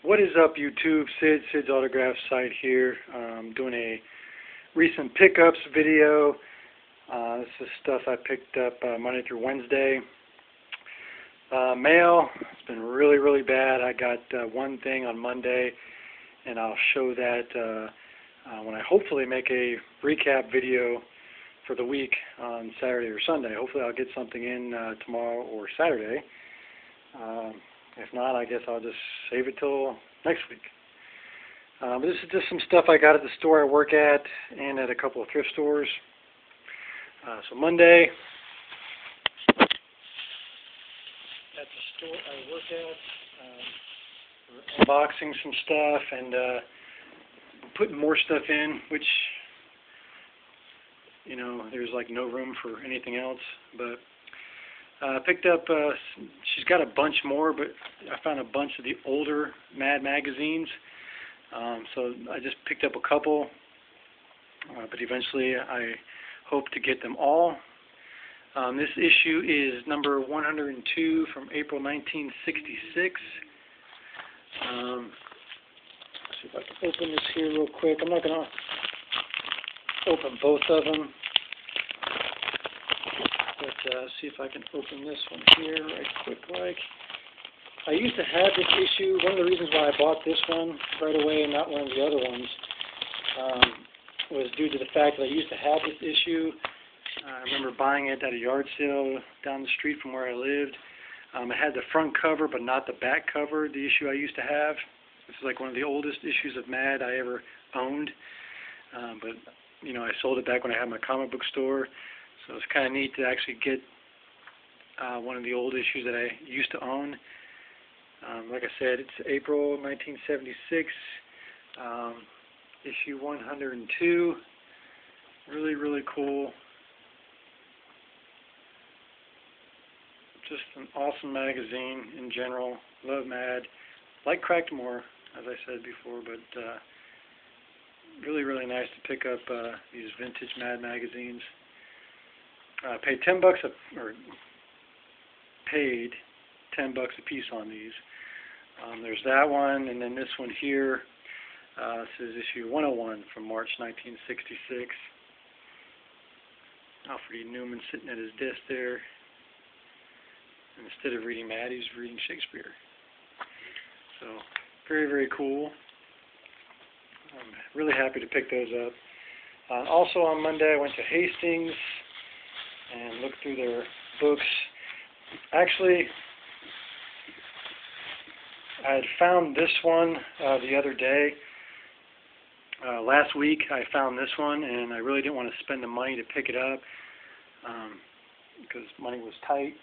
What is up, YouTube? Sid's Autograph site here. Doing a recent pickups video. This is stuff I picked up Monday through Wednesday. Mail, it's been really bad. I got one thing on Monday, and I'll show that when I hopefully make a recap video for the week on Saturday or Sunday. Hopefully I'll get something in tomorrow or Saturday. If not, I guess I'll just save it till next week. This is just some stuff I got at the store I work at and at a couple of thrift stores. So Monday, at the store I work at, we're unboxing some stuff and putting more stuff in, which, you know, there's like no room for anything else. But picked up, she's got a bunch more, but I found a bunch of the older Mad magazines. So I just picked up a couple, but eventually I hope to get them all. This issue is number 102 from April 1966. Let's see if I can open this here real quick. I'm not going to open both of them. But see if I can open this one here right quick. I used to have this issue. One of the reasons why I bought this one right away and not one of the other ones was due to the fact that I used to have this issue. I remember buying it at a yard sale down the street from where I lived. It had the front cover but not the back cover, the issue I used to have. This is like one of the oldest issues of Mad I ever owned. But, you know, I sold it back when I had my comic book store. So it's kind of neat to actually get one of the old issues that I used to own. Like I said, it's April 1976, issue 102. Really cool. Just an awesome magazine in general. Love Mad. Like Cracked more, as I said before, but really nice to pick up these vintage Mad magazines. Paid $10 paid $10 a piece on these. There's that one, and then this one here. This is issue 101 from March 1966. Alfred E. Newman sitting at his desk there. And instead of reading Mad, he's reading Shakespeare. So very cool. I'm really happy to pick those up. Also on Monday, I went to Hastings and looked through their books. Actually, I had found this one the other day. Last week I found this one, and I really didn't want to spend the money to pick it up because money was tight.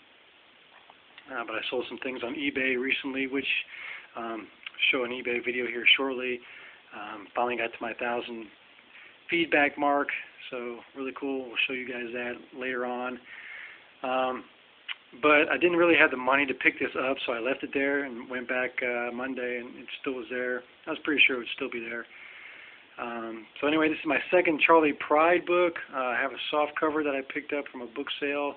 But I sold some things on eBay recently, which show an eBay video here shortly. Finally got to my 1,000 feedback mark, so really cool. We'll show you guys that later on. But I didn't really have the money to pick this up, so I left it there and went back Monday, and it still was there. I was pretty sure it would still be there. So anyway, this is my second Charlie Pride book. I have a soft cover that I picked up from a book sale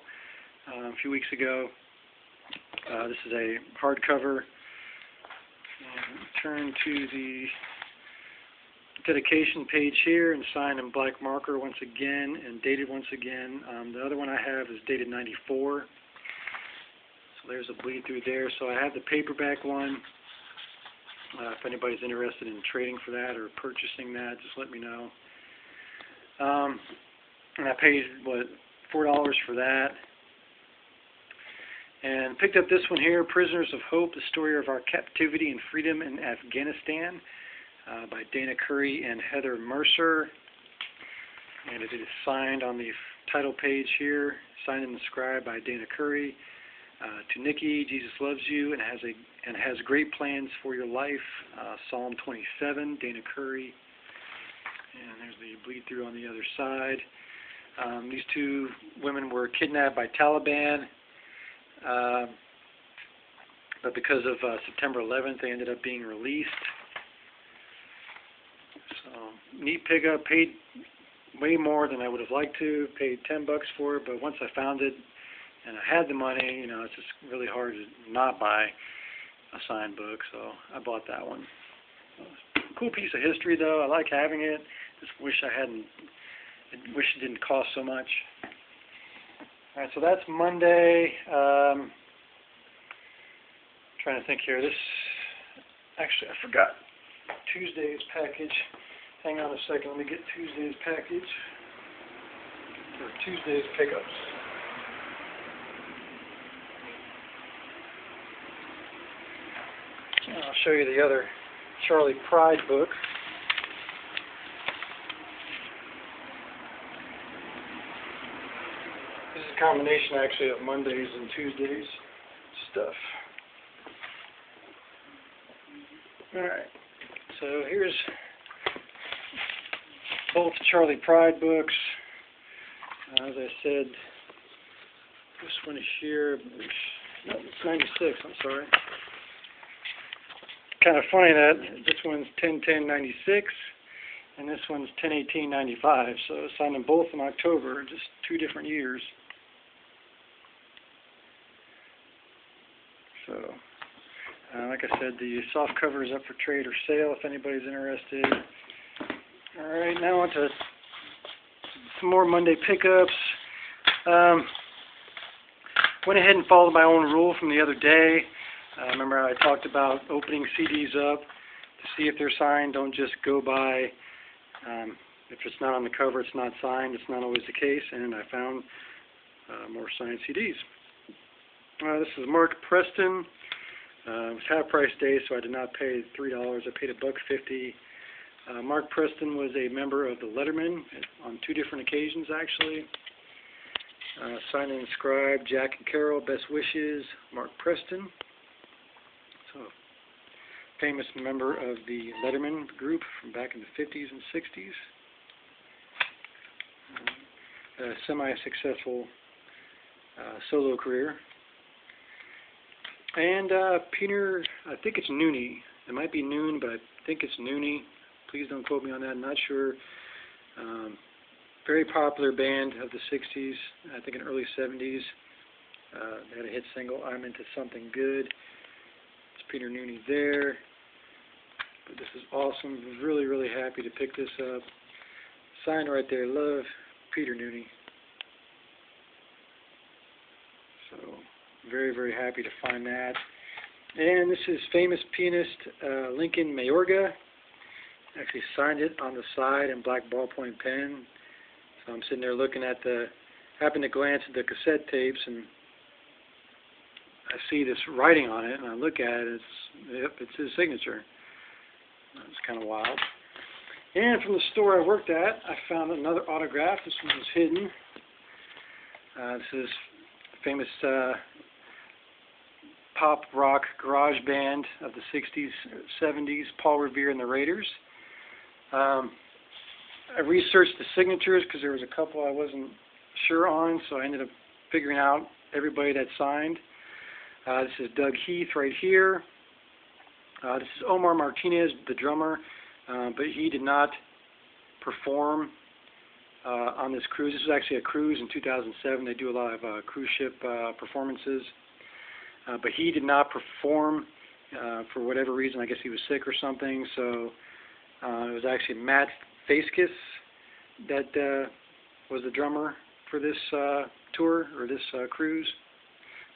a few weeks ago. This is a hardcover. Turn to the dedication page here and signed in black marker once again and dated once again. The other one I have is dated 94. So there's a bleed through there. So I have the paperback one. If anybody's interested in trading for that or purchasing that, just let me know. And I paid, $4 for that. And picked up this one here, Prisoners of Hope, the story of our captivity and freedom in Afghanistan, by Dana Curry and Heather Mercer. And it is signed on the title page here, signed and inscribed by Dana Curry. To Nikki, Jesus loves you and has great plans for your life. Psalm 27, Dana Curry. And there's the bleed through on the other side. These two women were kidnapped by Taliban. But because of September 11th, they ended up being released. So, neat pickup. Paid way more than I would have liked to. Paid $10 for it, but once I found it and I had the money, you know, it's just really hard to not buy. a signed book, so I bought that one. Cool piece of history, though. I like having it. Just wish it didn't cost so much. All right, so that's Monday. Trying to think here. Actually, I forgot Tuesday's package. Hang on a second. Let me get Tuesday's package. Or Tuesday's pickups. I'll show you the other Charlie Pride book. This is a combination actually of Mondays and Tuesdays stuff. Alright, so here's both Charlie Pride books. As I said, this one is here. No, it's 96, I'm sorry. Kind of funny that this one's 10/10/96 and this one's 10/18/95. So I signed them both in October, just 2 different years. So, like I said, the soft cover is up for trade or sale if anybody's interested. All right, now on to some more Monday pickups. Went ahead and followed my own rule from the other day. Remember I talked about opening CDs up to see if they're signed. Don't just go by, if it's not on the cover, it's not signed. It's not always the case, and I found more signed CDs. This is Mark Preston. It was half price day, so I did not pay $3. I paid $1.50. Mark Preston was a member of the Letterman on 2 different occasions, actually. Signed and inscribed, Jack and Carol, best wishes, Mark Preston. So, famous member of the Letterman group from back in the 50s and 60s. A semi-successful solo career. And Peter, I think it's Nooney. It might be Noon, but I think it's Nooney. Please don't quote me on that. I'm not sure. Very popular band of the 60s, I think in early 70s. They had a hit single, I'm Into Something Good. It's Peter Nooney there. But this is awesome. Really, really happy to pick this up. Signed right there. Love Peter Nooney. So, very, very happy to find that. And this is famous pianist Lincoln Mayorga. Actually signed it on the side in black ballpoint pen. So I'm sitting there looking at happened to glance at the cassette tapes, and I see this writing on it, and I look at it, it's his signature. It's kind of wild. And from the store I worked at, I found another autograph. This one was hidden. This is famous pop rock garage band of the 60s, 70s, Paul Revere and the Raiders. I researched the signatures because there was a couple I wasn't sure on, so I ended up figuring out everybody that signed. This is Doug Heath right here. This is Omar Martinez, the drummer, but he did not perform on this cruise. This was actually a cruise in 2007. They do a lot of cruise ship performances. But he did not perform for whatever reason. I guess he was sick or something. So it was actually Matt Faskis that was the drummer for this tour or this cruise.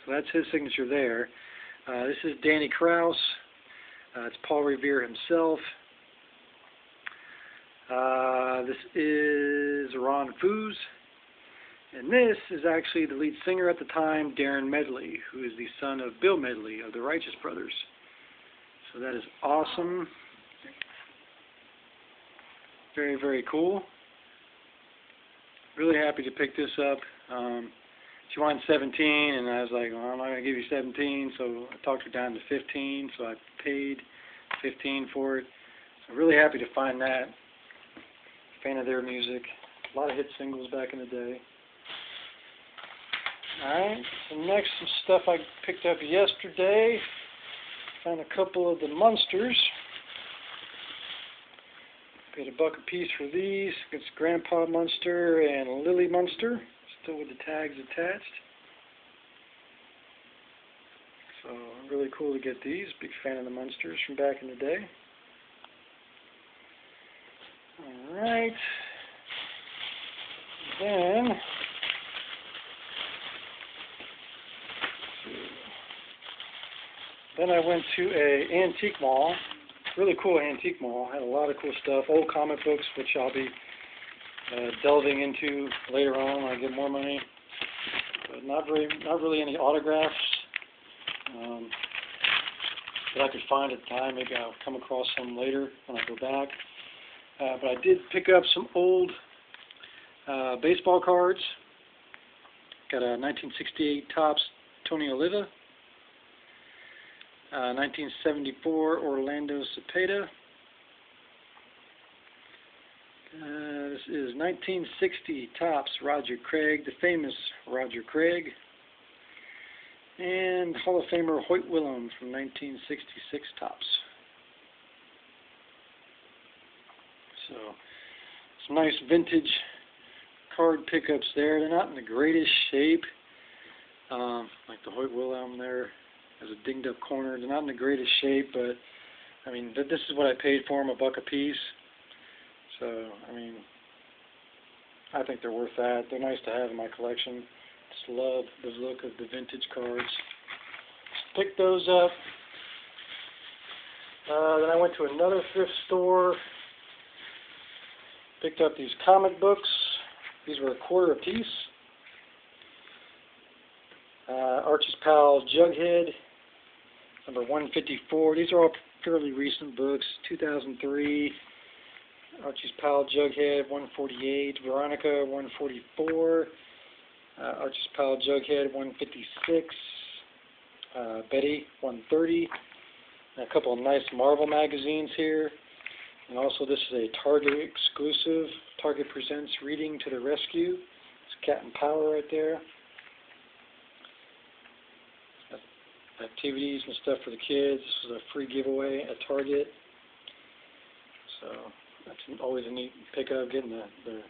So that's his signature there. This is Danny Krause. It's Paul Revere himself. This is Ron Foos. And this is actually the lead singer at the time, Darren Medley, who is the son of Bill Medley of the Righteous Brothers. So that is awesome. Very, very cool. Really happy to pick this up. She wanted 17, and I was like, well, I'm not going to give you 17, so I talked her down to 15, so I paid 15 for it. So really happy to find that. Fan of their music. A lot of hit singles back in the day. Alright, so next, some stuff I picked up yesterday. Found a couple of the Munsters. Paid $1 a piece for these. It's Grandpa Munster and Lily Munster, still with the tags attached. So really cool to get these. Big fan of the Munsters from back in the day. Alright. Then I went to a antique mall. Really cool antique mall. Had a lot of cool stuff. Old comic books, which I'll be delving into later on when I get more money. But not really any autographs that I could find at the time. Maybe I'll come across some later when I go back. But I did pick up some old baseball cards. Got a 1968 Topps Tony Oliva, 1974 Orlando Cepeda. This is 1960 Topps Roger Craig, the famous Roger Craig, and Hall of Famer Hoyt Willem from 1966 Topps. So, some nice vintage card pickups there. They're not in the greatest shape, like the Hoyt Willem there has a dinged up corner. They're not in the greatest shape, but I mean, this is what I paid for them, $1 a piece. So, I mean, I think they're worth that. They're nice to have in my collection. Just love the look of the vintage cards. Picked those up. Then I went to another thrift store. Picked up these comic books. These were $1 a piece. Archie's Pal Jughead, number 154. These are all fairly recent books. 2003. Archie's Pal Jughead, 148. Veronica, 144. Archie's Pal Jughead, 156. Betty, 130. And a couple of nice Marvel magazines here. And also this is a Target exclusive. Target presents Reading to the Rescue. It's Cat and Power right there. Activities and stuff for the kids. This was a free giveaway at Target. So that's always a neat pickup, getting the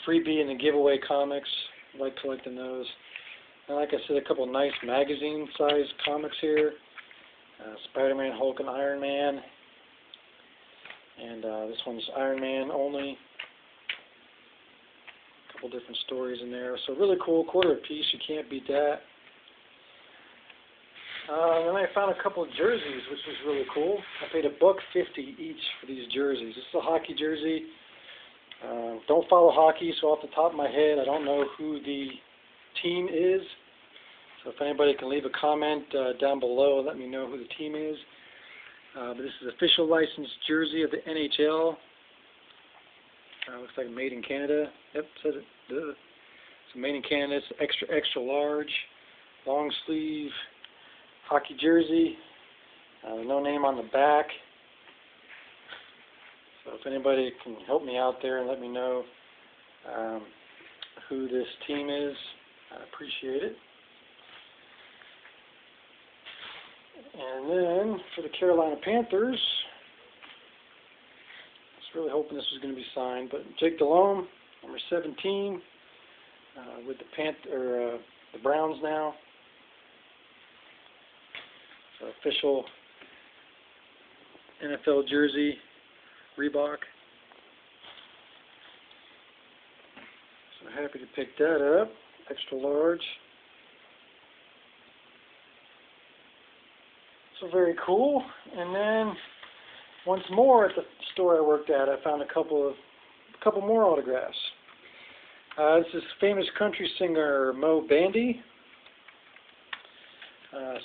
freebie and the giveaway comics. I like collecting those. And like I said, a couple of nice magazine-sized comics here. Spider-Man, Hulk, and Iron Man. And this one's Iron Man only. A couple different stories in there. So really cool, $1 a piece. You can't beat that. Then I found a couple of jerseys, which was really cool. I paid $1.50 each for these jerseys. This is a hockey jersey. Don't follow hockey, so off the top of my head, I don't know who the team is. So if anybody can leave a comment down below, let me know who the team is. But this is official licensed jersey of the NHL. Looks like made in Canada. Yep, says it. It's made in Canada. It's extra large, long sleeve hockey jersey. No name on the back. So if anybody can help me out there and let me know who this team is, I appreciate it. And then for the Carolina Panthers, I was really hoping this was going to be signed, but Jake Delhomme, number 17, with the Browns now. So official NFL jersey, Reebok. So happy to pick that up, extra large. So very cool. And then once more at the store I worked at, I found a couple more autographs. This is famous country singer Mo Bandy.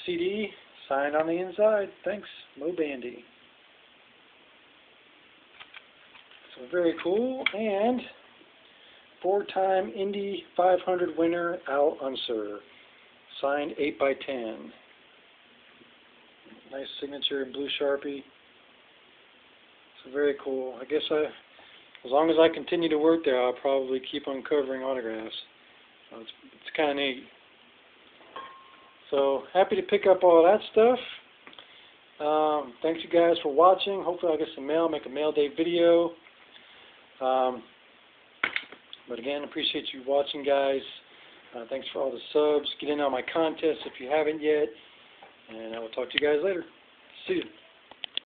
CD signed on the inside. Thanks, Mo Bandy. So very cool. And 4-time Indy 500 winner Al Unser, signed 8x10. Nice signature in blue Sharpie. So very cool. I guess as long as I continue to work there, I'll probably keep uncovering autographs. So it's kind of neat. So happy to pick up all that stuff. Thanks you guys for watching. Hopefully I'll get some mail, make a mail day video. But again, appreciate you watching, guys. Thanks for all the subs. Get in on my contest if you haven't yet. And I will talk to you guys later. See you.